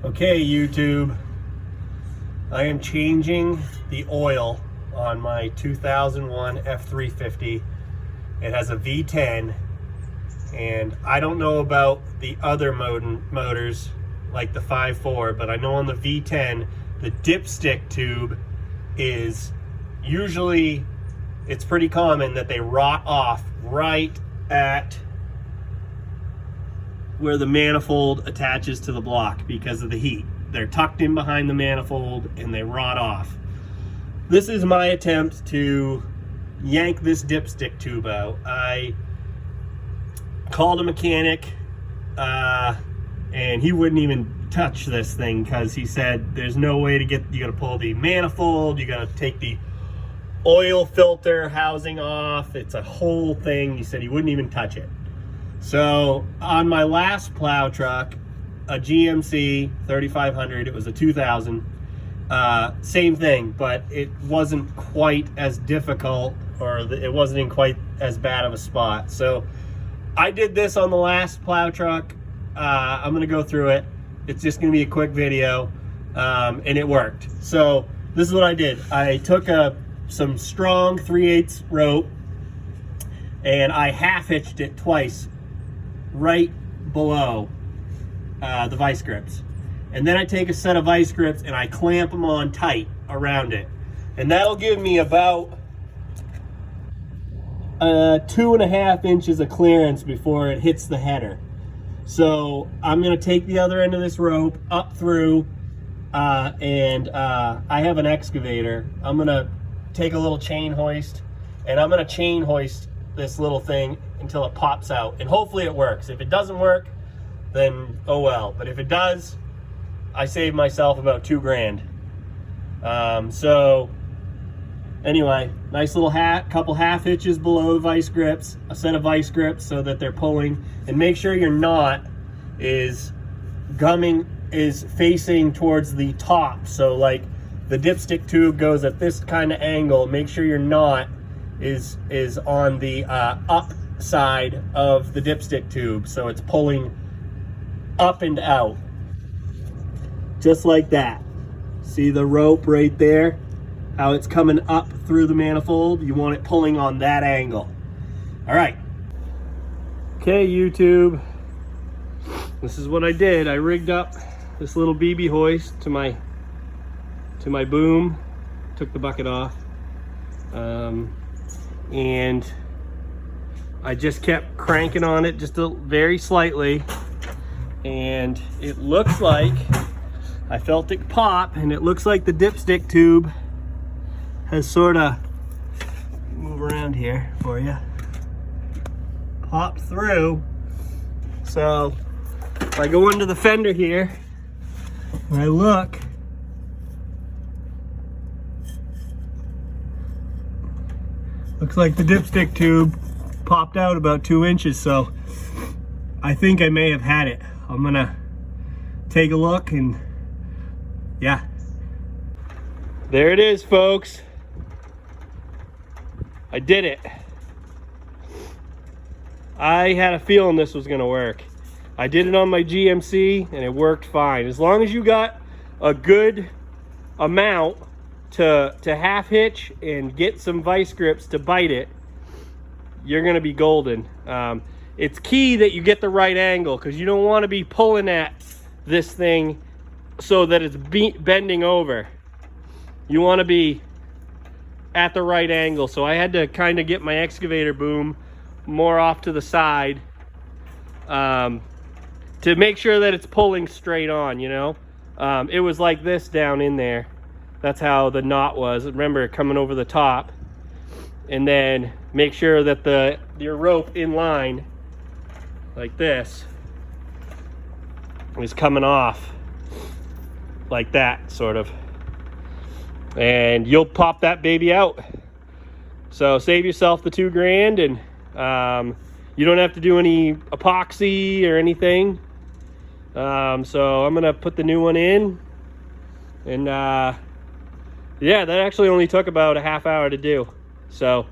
Okay, YouTube, I am changing the oil on my 2001 F350. It has a V10, and I don't know about the other motors like the 5.4, but I know on the V10, the dipstick tube is usually, it's pretty common that they rot off right at where the manifold attaches to the block because of the heat. They're tucked in behind the manifold and they rot off. This is my attempt to yank this dipstick tube out. I called a mechanic and he wouldn't even touch this thing because he said there's no way to get, you gotta pull the manifold, you gotta take the oil filter housing off. It's a whole thing. He said he wouldn't even touch it. So on my last plow truck, a GMC 3500, it was a 2000, same thing, but it wasn't quite as difficult, or it wasn't in quite as bad of a spot. So I did this on the last plow truck. I'm gonna go through it. It's just gonna be a quick video, and it worked. So this is what I did. I took some strong 3/8 rope and I half hitched it twice right below the vice grips, and then I take a set of vice grips and I clamp them on tight around it, and that'll give me about 2.5 inches of clearance before it hits the header. So I'm gonna take the other end of this rope up through and I have an excavator. I'm gonna take a little chain hoist and I'm gonna chain hoist this little thing until it pops out, and hopefully it works. If it doesn't work, then oh well, but if it does, I saved myself about $2 grand. So anyway, nice little couple half hitches below the vice grips, a set of vice grips so that they're pulling, and make sure your knot is facing towards the top. So like the dipstick tube goes at this kind of angle, make sure your knot is on the up side of the dipstick tube, so it's pulling up and out, just like that. See the rope right there, how it's coming up through the manifold? You want it pulling on that angle. All right. Okay, YouTube, this is what I did. I rigged up this little BB hoist to my boom, took the bucket off, and I just kept cranking on it just very slightly, and it looks like I felt it pop, and it looks like the dipstick tube has sort of, move around here for you, popped through. So if I go into the fender here and I look, looks like the dipstick tube popped out about 2 inches, so I think I may have had it. I'm gonna take a look, and yeah. There it is, folks. I did it. I had a feeling this was gonna work. I did it on my GMC and it worked fine. As long as you got a good amount to half hitch and get some vice grips to bite it, you're gonna be golden. It's key that you get the right angle, because you don't want to be pulling at this thing so that it's bending over. You want to be at the right angle. So I had to kind of get my excavator boom more off to the side to make sure that it's pulling straight on, you know. It was like this down in there. That's how the knot was. Remember, coming over the top. And then make sure that your rope in line, like this, is coming off like that, sort of. And you'll pop that baby out. So save yourself the $2 grand, and you don't have to do any epoxy or anything. So I'm gonna put the new one in, and yeah, that actually only took about a half hour to do. So